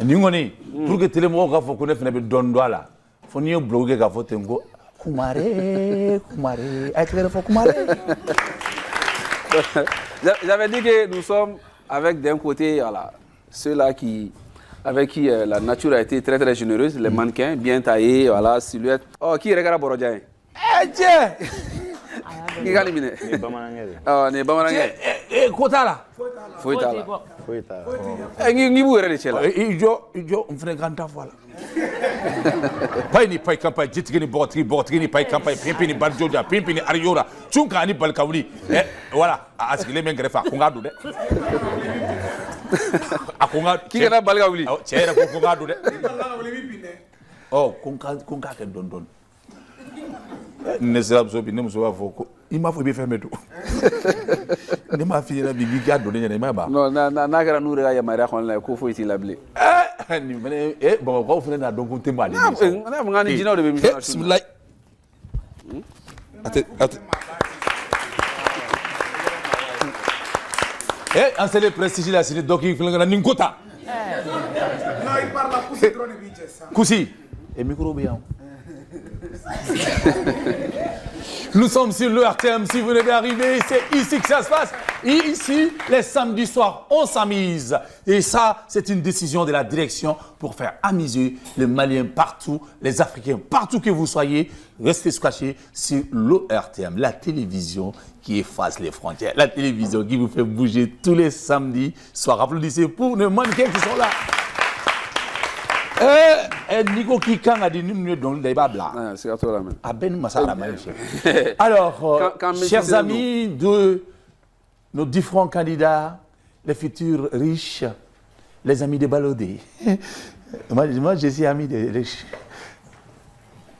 Ningoni, pour que télé mo ka fo ko ne fene be don do ala. Fo ni bloguer ka fo tengo Kumare, ay fo Kumare. J'avais dit que nous sommes avec d'un côté voilà, ceux-là avec qui la nature a été très très généreuse, les mannequins bien taillés, voilà, silhouette. Oh, qui regarde Borodjaï? Eh tiens. Qui a éliminé? Ah, ne bamanangé. Kotala. Foitala. Ngi bu rele chela. Ijo on fait grand voilà. Pai ni pai kampai jitgini botri ni pai kampai pimpini barjoja pimpini ariora chunka ni balkawli. Voilà, askile men grefa kunga du de. Akunga qui kana balkawli. Chere kunga du de. Oh, kunga ke don. Ne sera absorbé ne muso foko. Il m'a fait bien fermer tout. Ne m'a fait la bibi ga donner ne ma ba. Non, na gara nous ya mara kon la ko faut il abler. Ni mene bon ko fele na don te mali. Na mo ngani jina de be mi. Bismillah. Ate. En c'est le prestige là, c'est donc il faut na ninkota. Non, il parle la pousse drone biches. Kusi. Et micro bien. Nous sommes sur le RTM, si vous venez d'arriver, c'est ici que ça se passe. Et ici, les samedis soirs, on s'amuse. Et ça, c'est une décision de la direction pour faire amuser les Maliens partout, les Africains partout que vous soyez. Restez scotchés sur l'ORTM, la télévision qui efface les frontières. La télévision qui vous fait bouger tous les samedis soirs. Applaudissez pour les mannequins qui sont là. Nico qui quand a dit nous dans le débat blanc. C'est à toi là même. Alors, chers amis de nos différents candidats, les futurs riches, les amis de Balodé. Moi, je suis ami des riches.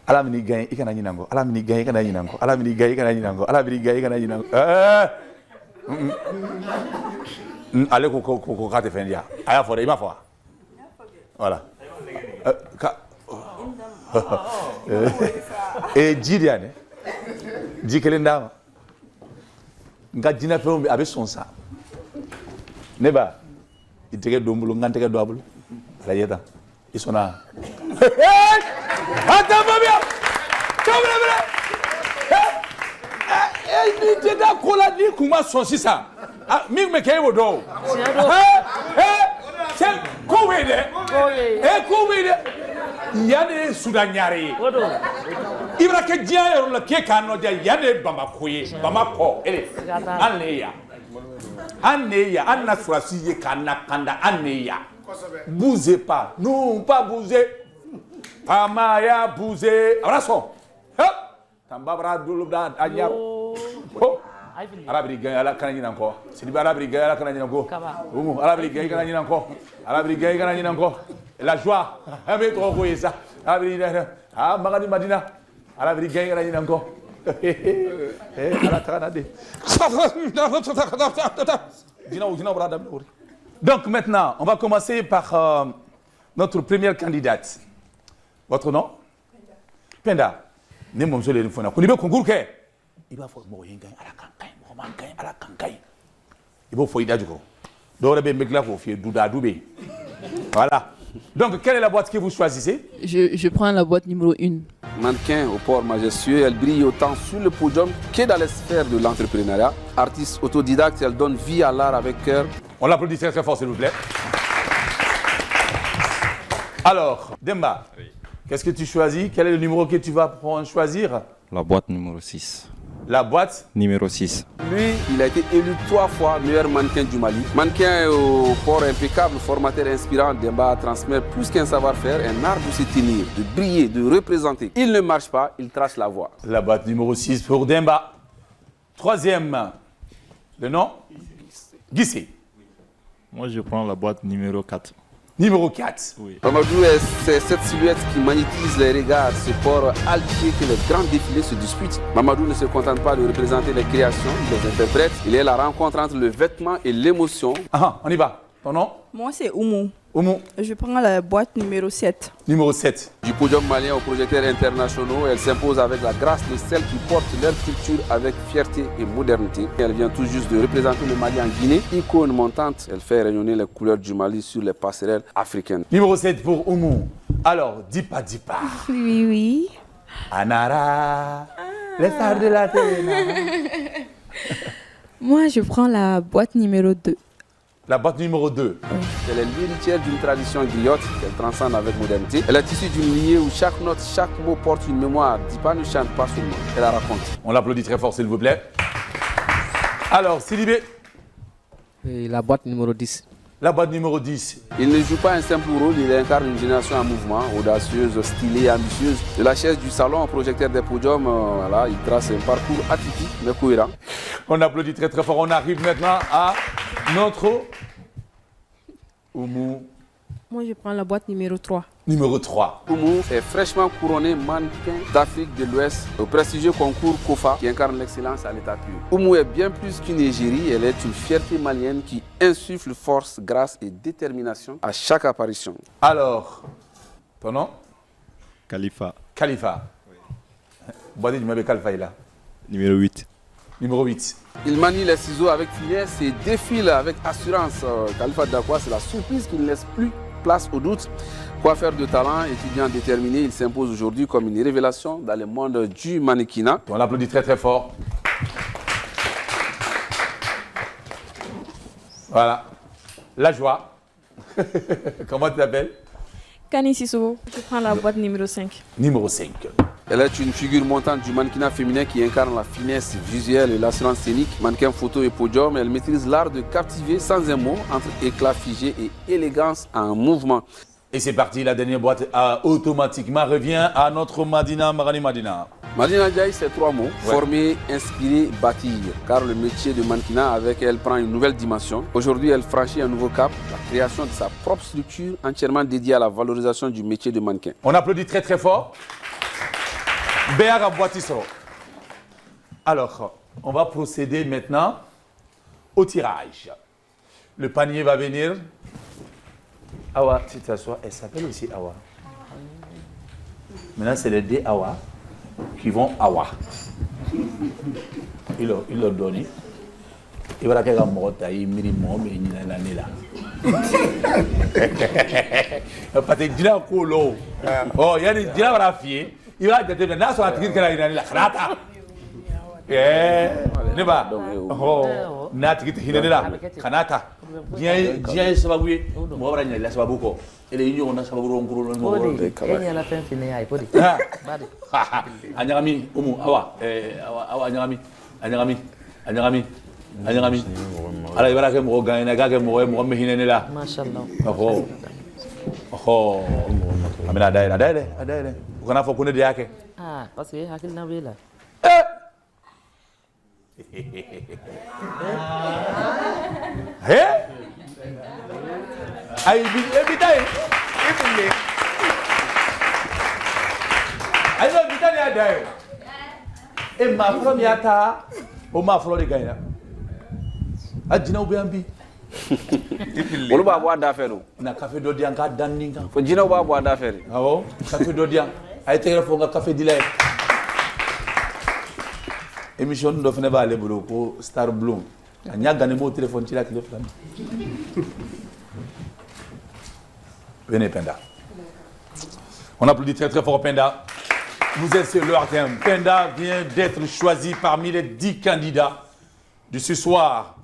Alamini gagne, il kana nyinango. Alamini gagne, kana nyinango. Alamini gagne, kana nyinango. Alamini gagne, kana nyinango. Allez, ko kate fendia. Aya fore, ima fora. Voilà. Et Djidiane, Djikelenda, Ngadjina Fombe avec son sang. Neba, il te get double, ngante double. La yeta, ils sont là. Attends, bien. Il te da kola di kuma son si ça. Mi me kay wodo. C'est Kowede. Kowede. Yane Soudaniare. Ibra ke dia la ke kano dia yane Bamako ye. Bamako. Aneya. Anna Swasi kana kanda aneya. Bougez pas. Non, pas bouger. Amaya bouger. Abraçon. Hop. Tambabra dulubda anyar. Arabri gagne ala kanani nanko. Sidi arabri gagne ala kanani nanko. Arabri gagne kanani nanko. Arabri gagne kanani nanko. La joie. Avec trop quoi ça. Arabri magadi Madina. Arabri gagne kanani nanko. Ala kanade. Donc maintenant, on va commencer par notre première candidate. Votre nom? Penda. Ne mon seul une fois. Kunibe concours ke. Il va faire mo yenga ala kankai, mo mankai ala kankai. Il va faire idadjuko. Dore be megla ko fi douda doubé. Voilà. Donc quelle est la boîte que vous choisissez? Je prends la boîte numéro 1. Mannequin au port majestueux, elle brille autant sur le podium que dans les sphères de l'entrepreneuriat. Artiste autodidacte, elle donne vie à l'art avec cœur. On l'applaudit très fort s'il vous plaît. Alors, Demba, oui. Qu'est-ce que tu choisis? Quel est le numéro que tu vas choisir? La boîte numéro 6. La boîte numéro 6. Lui, il a été élu 3 fois meilleur mannequin du Mali. Mannequin au port impeccable, formateur inspirant, Demba transmet plus qu'un savoir-faire, un art de se tenir, de briller, de représenter. Il ne marche pas, il trace la voie. La boîte numéro 6 pour Demba. Troisième, le nom? Guissé. Moi, je prends la boîte numéro 4. Numéro 4. Oui. Mamadou, c'est cette silhouette qui magnétise les regards, ce port altier que les grands défilés se disputent. Mamadou ne se contente pas de représenter les créations, il les interprète. Il est la rencontre entre le vêtement et l'émotion. On y va. Ton nom? Moi, c'est Oumou. Oumou. Je prends la boîte numéro 7. Numéro 7. Du podium malien aux projecteurs internationaux, elle s'impose avec la grâce de celles qui portent leur culture avec fierté et modernité. Elle vient tout juste de représenter le Mali en Guinée. Icône montante, elle fait rayonner les couleurs du Mali sur les passerelles africaines. Numéro 7 pour Oumou. Alors, Dipa. Oui, oui. Anara. Les stars de la télé. Moi, je prends la boîte numéro 2. La boîte numéro 2. Elle est l'héritière d'une tradition griotte qu'elle transcende avec modernité. Elle est issue d'une lignée où chaque note, chaque mot porte une mémoire. Dipa ne chante pas seulement, elle la raconte. On l'applaudit très fort, s'il vous plaît. Alors, Sidibé. Et la boîte numéro 10. La boîte numéro 10. Il ne joue pas un simple rôle, il incarne une génération en mouvement, audacieuse, stylée, ambitieuse. De la chaise du salon au projecteur des podiums, voilà, il trace un parcours atypique mais cohérent. On applaudit très très fort. On arrive maintenant à notre Oumou. Moi, je prends la boîte numéro 3. Numéro 3. Oumou est fraîchement couronné mannequin d'Afrique de l'Ouest au prestigieux concours KOFA qui incarne l'excellence à l'état pur. Oumou est bien plus qu'une égérie, elle est une fierté malienne qui insuffle force, grâce et détermination à chaque apparition. Alors, ton nom? Khalifa. Khalifa. Boîte numéro Khalifa est là. Numéro 8. Numéro 8. Il manie les ciseaux avec finesse et défile avec assurance. Khalifa Dakwa, c'est la surprise qui ne laisse plus place au doute. Coiffeur de talent, étudiant déterminé, il s'impose aujourd'hui comme une révélation dans le monde du mannequinat. On l'applaudit très très fort. Voilà. La joie. Comment tu t'appelles? Kani Sissoko. Je prends la boîte numéro 5. Numéro 5. Elle est une figure montante du mannequinat féminin qui incarne la finesse visuelle et l'assurance scénique. Mannequin photo et podium, elle maîtrise l'art de captiver sans un mot entre éclat figé et élégance en mouvement. Et c'est parti, la dernière boîte automatiquement revient à notre Madina Marani Madina. Madina Diaye, c'est 3 mots. Former, inspirer, bâtir. Car le métier de mannequinat avec elle prend une nouvelle dimension. Aujourd'hui, elle franchit un nouveau cap, la création de sa propre structure entièrement dédiée à la valorisation du métier de mannequin. On applaudit très très fort. Béara Boitisro. Alors, on va procéder maintenant au tirage. Le panier va venir. Awa, tu t'assois, elle s'appelle aussi Awa. Maintenant, c'est les deux Awa qui vont Awa. Il leur donne. Il va dire que il minimum mais il n'a là. Parce que il a colo. Oh, il y a des il a rafié. Il va dire que n'a soit tigre que la la krata. Ne ba. Oh, na tigre hinene la. Kanata. Dia sababu mo bara nyala sababu ko. Ele yinyo na sababu ronkulo no. Kenya la fen fine ay podi. Badi. Anyagami umu awa awa anyagami. Ala ibara ke mo gaina ga ke mo me hinene la. Mashallah. Oh. Amina adaile. Ukana fo kune yake. Ah, parce que hakil na wela. Ay bitai. Ifinde. Ay no bitai ya dai. E ma flo mi ata. O ma flo de gaina. Ajina ubiambi. Olu b'a bɔ a da fɛ don. Na café dɔ di yan k'a dan nin kan. Fo jinɛw b'a bɔ a da fɛ de. Awɔ, café dɔ di yan. A ye tɛgɛrɛ fɔ n ka café di la ye. Émission dɔ fɛnɛ b'ale bolo ko Star Bloom. A ɲa gannen b'o téléphone ci la tile fila. Venez Penda. On applaudit très très fort Penda. Vous êtes sur leur thème. Penda vient d'être choisi parmi les 10 candidats de ce soir.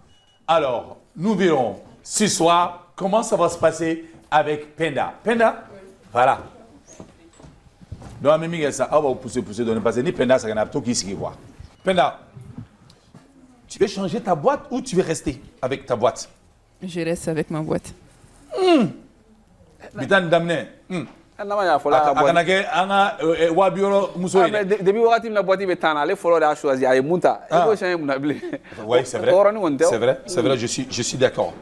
Alors, nous verrons ce soir comment ça va se passer avec Penda. Penda, voilà. Donc, ça va pousser, donner passer. Ni Penda, ça va qui se voit. Penda, tu veux changer ta boîte ou tu veux rester avec ta boîte? Je reste avec ma boîte. Bitan damne. Nama y'a fɔla a ka boîte. A kana kɛ an ka 200 muso ye. Depuis wagati min na boîte bɛ tan na ale fɔlɔ de y'a choisi a ye mun ta. I b'o changer mun na bilen. Oui, c'est vrai. C'est vrai, je suis d'accord.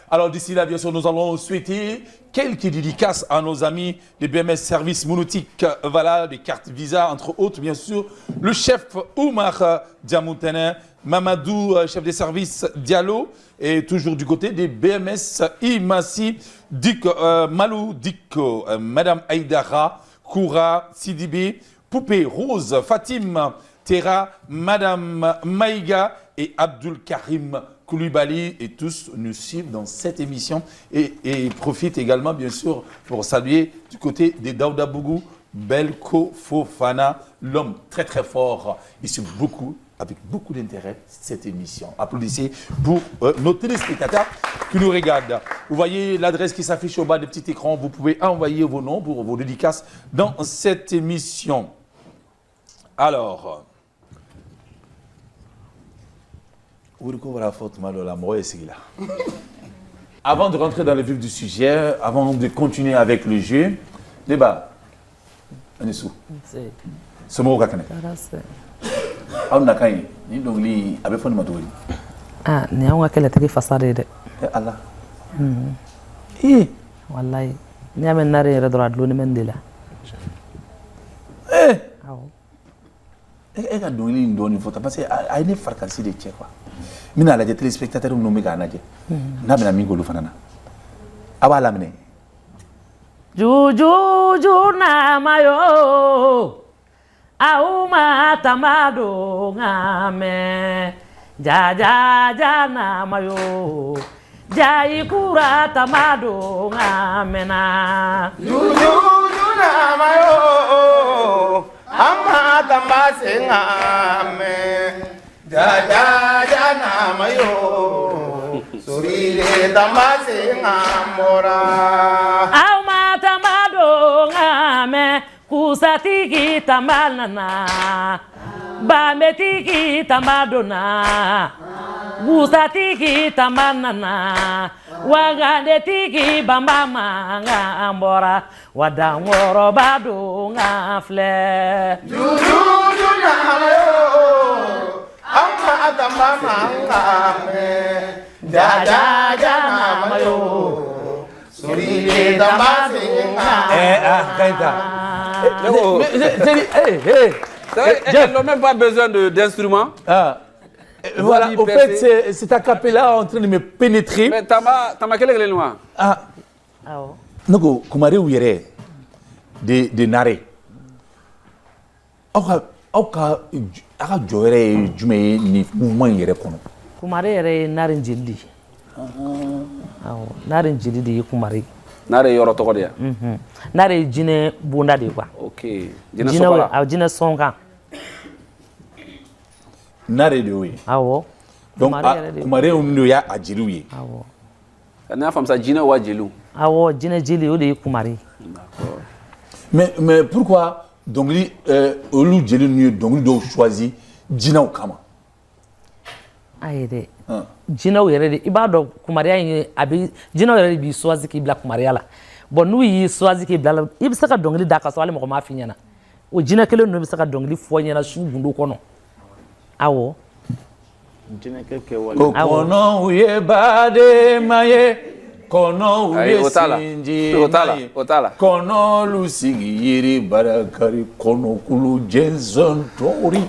Alors d'ici là, bien sûr, nous allons souhaiter quelques dédicaces à nos amis des BMS Services Monotiques, voilà, des cartes Visa, entre autres, bien sûr, le chef Oumar Diamoutene, Mamadou, chef des services Diallo, et toujours du côté des BMS Imassi, Malou Diko, Madame Aïdara, Koura, Sidibé, Poupée Rose, Fatim, Terra, Madame Maïga et Abdul Karim Koulibaly, et tous nous suivent dans cette émission et profitent également bien sûr pour saluer du côté des Daouda Bougou, Belko Fofana, l'homme très très fort, il suit avec beaucoup d'intérêt cette émission. Applaudissez pour nos téléspectateurs qui nous regardent. Vous voyez l'adresse qui s'affiche au bas des petits écrans, vous pouvez envoyer vos noms pour vos dédicaces dans cette émission. Alors, avant de rentrer dans le vif du sujet, avant de continuer avec le jeu, débat. On est sous. Ce mot kakane. On n'a qu'un. Ni donc li avec fond de matouri. Ah, ni on a quelle télé façade de. Allah. Wallahi. Ni amen nare redora de l'oni mendela. E ka dɔnkili in dɔɔni fɔ tan parce que a ye ne farikansi de cɛ quoi n bɛna lajɛ téléspectateurs minnu bɛ k'a lajɛ n'a bɛna min k'olu fana na a b'a laminɛ. Juju na mayo au ma tamado ngame ja na mayo jai kura tamado ngamena Juju na mayo Amma tambase ngame ja na mayo surire tambase ngamora au ma tamado ngame kusatiki tamalana bametiki tamadona gusatiki tamanana wagandetiki bambama ngambora wadangoro bado ngafle Juju na mayo amma tambama ngame ja na mayo surire tambase ngame Ils n'ont même pas besoin d'instruments. Voilà, au fait, c'est ta cappella en train de me pénétrer. Mais Tama, quel est le nom? Ah, Noko, Kumare Ouyere, de Nare. Aka Joere, Jume, ni mouvement yere kono. Kumare yere narin jildi. Narin jildi de kumare. Nare yoro toko dia. Nare jine bunda de quoi. OK. Jine songa. Nare de oui. Awo. Donc Kumare Ouyere ya ajiru ye. Awo. Na femme ça jine wa jelu. Awo jine jili o de kumare. D'accord. Mais pourquoi donc lui olu jeli nu donc do choisi jinaw kama? Ayede. Jinaw yere de ibado kumariya yin abi jinaw yere bi choisi ki bla kumariya la. Bon nous yi choisi ki bla la ibisa ka dongli da ka so ale mo ma finya na. O jina kele no ibisa ka dongli fo nya na su gundo kono. Awo. Jina keke wala. Kono uye bade maye. Kono uye sinji Otala. Kono lusigi yiri barakari kono kulu jenson tori.